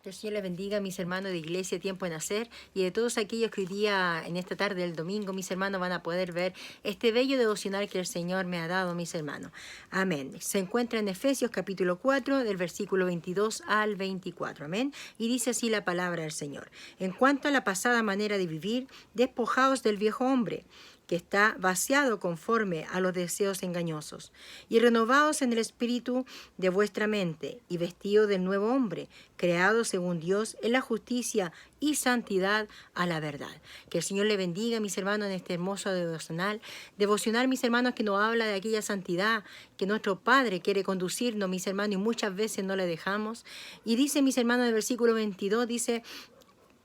Que el Señor les bendiga, mis hermanos de Iglesia Tiempo de Nacer, y de todos aquellos que hoy día, en esta tarde del domingo, mis hermanos, van a poder ver este bello devocional que el Señor me ha dado, mis hermanos. Amén. Se encuentra en Efesios capítulo 4, del versículo 22 al 24. Amén. Y dice así la palabra del Señor. En cuanto a la pasada manera de vivir, despojaos del viejo hombre, que está vaciado conforme a los deseos engañosos, y renovaos en el espíritu de vuestra mente, y vestidos del nuevo hombre, creado según Dios en la justicia y santidad a la verdad. Que el Señor le bendiga, mis hermanos, en este hermoso devocional. Devocional, mis hermanos, que nos habla de aquella santidad que nuestro Padre quiere conducirnos, mis hermanos, y muchas veces no le dejamos. Y dice, mis hermanos, en el versículo 22, dice: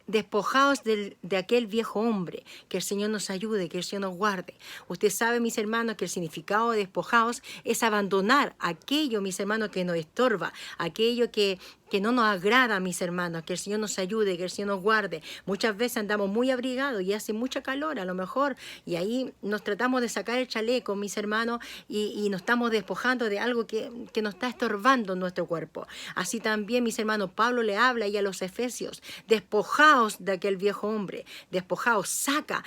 despojaos de aquel viejo hombre. Que el Señor nos ayude, que el Señor nos guarde. Usted sabe, mis hermanos, que el significado de despojaos es abandonar aquello, mis hermanos, que nos estorba, aquello que no nos agrada, mis hermanos. Que el Señor nos ayude, que el Señor nos guarde. Muchas veces andamos muy abrigados y hace mucha calor a lo mejor, y ahí nos tratamos de sacar el chaleco, mis hermanos, y nos estamos despojando de algo que nos está estorbando en nuestro cuerpo. Así también, mis hermanos, Pablo le habla ahí a los Efesios: despojaos de aquel viejo hombre, despojaos, saca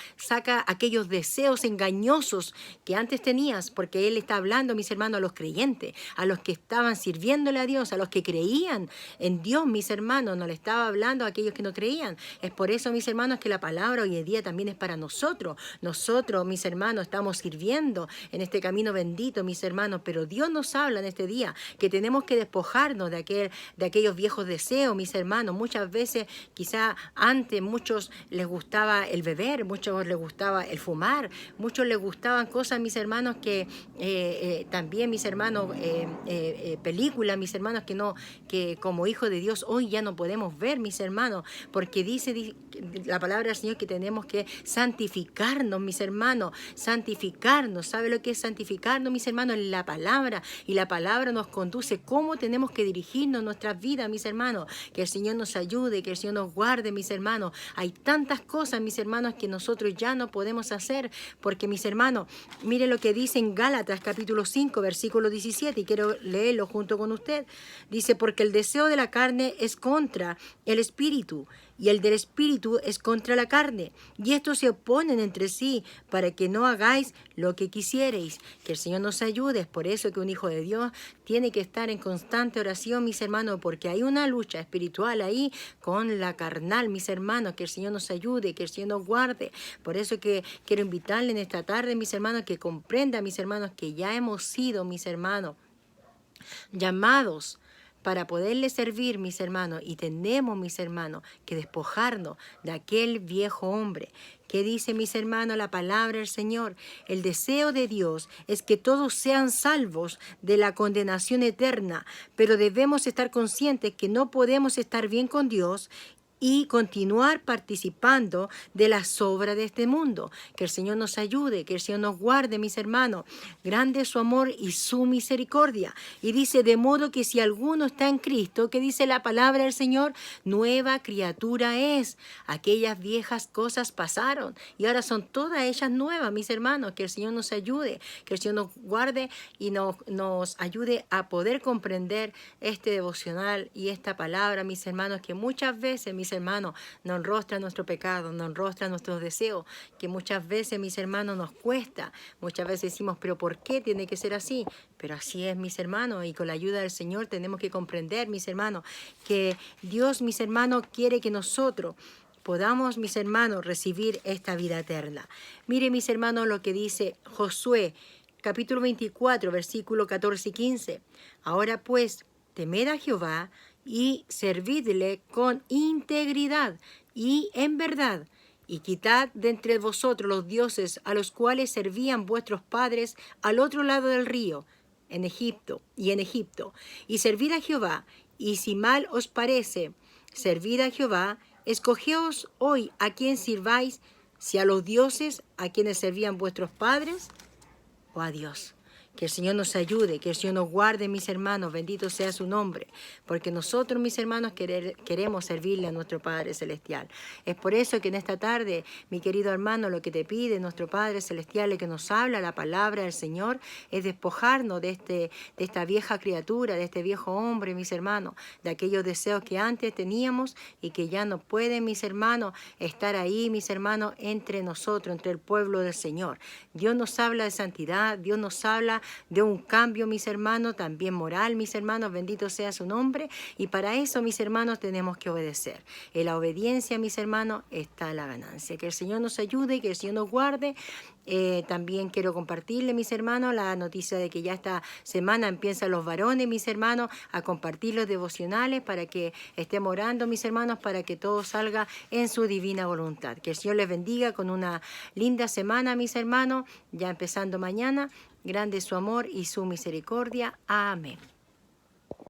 aquellos deseos engañosos que antes tenías, porque él está hablando, mis hermanos, a los creyentes, a los que estaban sirviéndole a Dios, a los que creían en Dios, mis hermanos. No le estaba hablando a aquellos que no creían. Es por eso, mis hermanos, que la palabra hoy en día también es para nosotros. Nosotros, mis hermanos, estamos sirviendo en este camino bendito, mis hermanos, pero Dios nos habla en este día que tenemos que despojarnos de aquellos viejos deseos, mis hermanos. Muchas veces, quizá antes, muchos les gustaba el beber, muchos les gustaba el fumar, muchos les gustaban cosas, mis hermanos, que también, mis hermanos, películas, mis hermanos, que como hijos de Dios hoy ya no podemos ver, mis hermanos, porque dice la palabra del Señor que tenemos que santificarnos, mis hermanos, santificarnos. ¿Sabe lo que es santificarnos, mis hermanos? En la palabra, y la palabra nos conduce cómo tenemos que dirigirnos en nuestras vidas, mis hermanos. Que el Señor nos ayude, que el Señor nos guarde, mis hermanos. Hay tantas cosas, mis hermanos, que nosotros ya no podemos hacer, porque, mis hermanos, mire lo que dice en Gálatas capítulo 5, versículo 17, y quiero leerlo junto con usted. Dice: porque el deseo de la carne es contra el espíritu, y el del espíritu es contra la carne, y estos se oponen entre sí, para que no hagáis lo que quisiereis. Que el Señor nos ayude. Es por eso que un hijo de Dios tiene que estar en constante oración, mis hermanos, porque hay una lucha espiritual ahí con la carnal, mis hermanos. Que el Señor nos ayude, que el Señor nos guarde. Por eso que quiero invitarle en esta tarde, mis hermanos, que comprenda, mis hermanos, que ya hemos sido, mis hermanos, llamados para poderle servir, mis hermanos, y tenemos, mis hermanos, que despojarnos de aquel viejo hombre. ¿Qué dice, mis hermanos, la palabra del Señor? El deseo de Dios es que todos sean salvos de la condenación eterna, pero debemos estar conscientes que no podemos estar bien con Dios y continuar participando de la sobra de este mundo. Que el Señor nos ayude, que el Señor nos guarde, mis hermanos. Grande es su amor y su misericordia. Y dice: de modo que si alguno está en Cristo, que dice la palabra del Señor, nueva criatura es. Aquellas viejas cosas pasaron y ahora son todas ellas nuevas, mis hermanos. Que el Señor nos ayude, que el Señor nos guarde y nos ayude a poder comprender este devocional y esta palabra, mis hermanos, que muchas veces, mis hermanos, nos enrostra nuestro pecado, nos enrostra nuestros deseos, que muchas veces, mis hermanos, nos cuesta. Muchas veces decimos: pero ¿por qué tiene que ser así? Pero así es, mis hermanos, y con la ayuda del Señor tenemos que comprender, mis hermanos, que Dios, mis hermanos, quiere que nosotros podamos, mis hermanos, recibir esta vida eterna. Mire, mis hermanos, lo que dice Josué, capítulo 24, versículo 14 y 15. Ahora pues, temed a Jehová y servidle con integridad y en verdad, y quitad de entre vosotros los dioses a los cuales servían vuestros padres al otro lado del río, en Egipto, y servid a Jehová. Y si mal os parece servid a Jehová, escogeos hoy a quién sirváis, si a los dioses a quienes servían vuestros padres, o a Dios. Que el Señor nos ayude, que el Señor nos guarde, mis hermanos, bendito sea su nombre, porque nosotros, mis hermanos, queremos servirle a nuestro Padre Celestial. Es por eso que en esta tarde, mi querido hermano, lo que te pide nuestro Padre Celestial, el que nos habla la palabra del Señor, es despojarnos de esta vieja criatura, de este viejo hombre, mis hermanos, de aquellos deseos que antes teníamos y que ya no pueden, mis hermanos, estar ahí, mis hermanos, entre nosotros, entre el pueblo del Señor. Dios nos habla de santidad, Dios nos habla de un cambio, mis hermanos, también moral, mis hermanos, bendito sea su nombre, y para eso, mis hermanos, tenemos que obedecer. En la obediencia, mis hermanos, está la ganancia. Que el Señor nos ayude, que el Señor nos guarde. También quiero compartirle, mis hermanos, la noticia de que ya esta semana empiezan los varones, mis hermanos, a compartir los devocionales para que estemos orando, mis hermanos, para que todo salga en su divina voluntad. Que el Señor les bendiga con una linda semana, mis hermanos, ya empezando mañana. Grande es su amor y su misericordia. Amén.